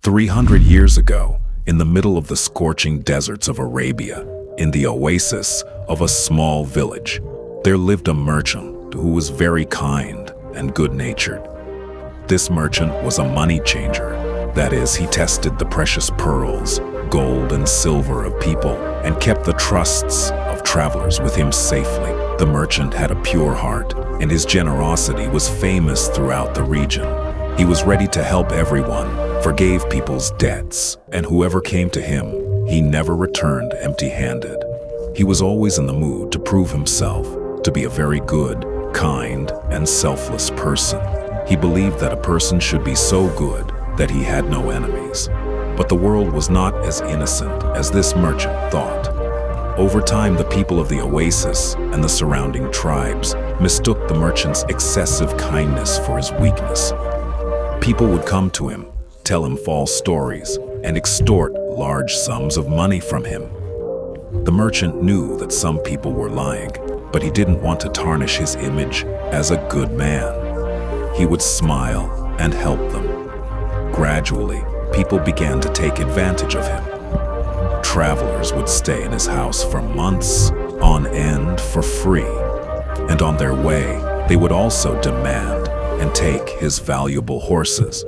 300 years ago, in the middle of the scorching deserts of Arabia, in the oasis of a small village, there lived a merchant who was very kind and good-natured. This merchant was a money changer. That is, he tested the precious pearls, gold and silver of people and kept the trusts of travelers with him safely. The merchant had a pure heart, and his generosity was famous throughout the region. He was ready to help everyone, forgave people's debts, and whoever came to him, he never returned empty-handed. He was always in the mood to prove himself to be a very good, kind, and selfless person. He believed that a person should be so good that he had no enemies. But the world was not as innocent as this merchant thought. Over time, the people of the oasis and the surrounding tribes mistook the merchant's excessive kindness for his weakness. People would come to him, tell him false stories, and extort large sums of money from him. The merchant knew that some people were lying, but he didn't want to tarnish his image as a good man. He would smile and help them. Gradually, people began to take advantage of him. Travelers would stay in his house for months on end for free, and on their way, they would also demand and take his valuable horses.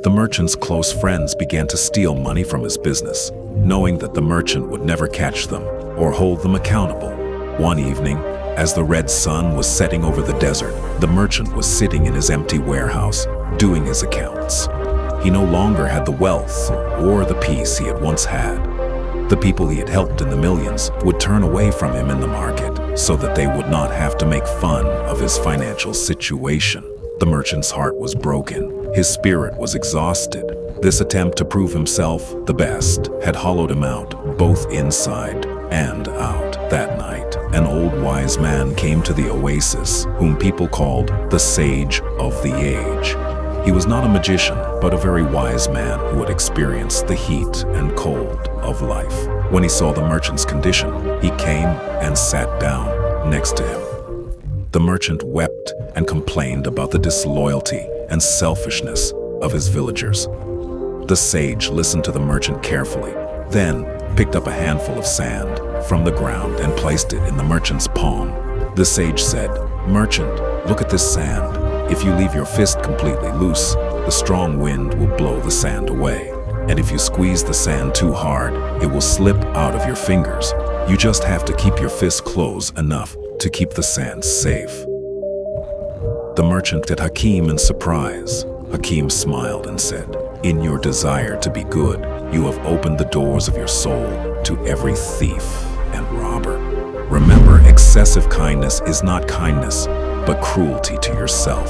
The merchant's close friends began to steal money from his business, knowing that the merchant would never catch them or hold them accountable. One evening, as the red sun was setting over the desert, the merchant was sitting in his empty warehouse, doing his accounts. He no longer had the wealth or the peace he had once had. The people he had helped in the millions would turn away from him in the market so that they would not have to make fun of his financial situation. The merchant's heart was broken. His spirit was exhausted. This attempt to prove himself the best had hollowed him out, both inside and out. That night, an old wise man came to the oasis, whom people called the Sage of the Age. He was not a magician, but a very wise man who had experienced the heat and cold of life. When he saw the merchant's condition, he came and sat down next to him. The merchant wept and complained about the disloyalty and selfishness of his villagers. The sage listened to the merchant carefully, then picked up a handful of sand from the ground and placed it in the merchant's palm. The sage said, "Merchant, look at this sand. If you leave your fist completely loose, the strong wind will blow the sand away. And if you squeeze the sand too hard, it will slip out of your fingers. You just have to keep your fist closed enough to keep the sand safe." The merchant looked at Hakim in surprise. Hakim smiled and said, "In your desire to be good, you have opened the doors of your soul to every thief and robber. Remember, excessive kindness is not kindness, but cruelty to yourself.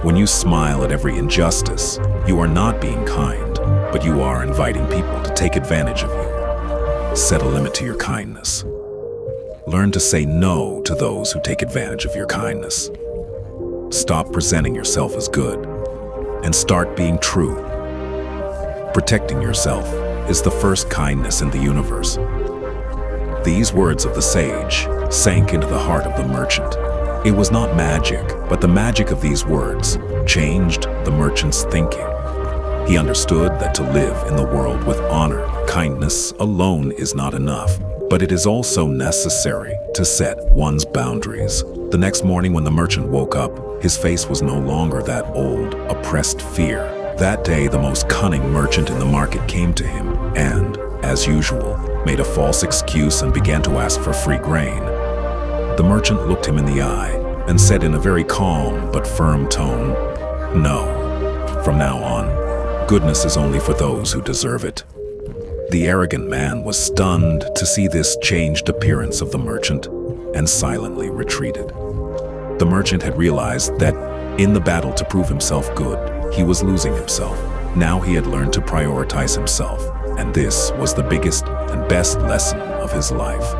When you smile at every injustice, you are not being kind, but you are inviting people to take advantage of you. Set a limit to your kindness. Learn to say no to those who take advantage of your kindness. Stop presenting yourself as good, and start being true. Protecting yourself is the first kindness in the universe." These words of the sage sank into the heart of the merchant. It was not magic, but the magic of these words changed the merchant's thinking. He understood that to live in the world with honor, kindness alone is not enough, but it is also necessary to set one's boundaries. The next morning when the merchant woke up, his face was no longer that old, oppressed fear. That day, the most cunning merchant in the market came to him and, as usual, made a false excuse and began to ask for free grain. The merchant looked him in the eye and said in a very calm but firm tone, "No, from now on, goodness is only for those who deserve it." The arrogant man was stunned to see this changed appearance of the merchant and silently retreated. The merchant had realized that in the battle to prove himself good, he was losing himself. Now he had learned to prioritize himself, and this was the biggest and best lesson of his life.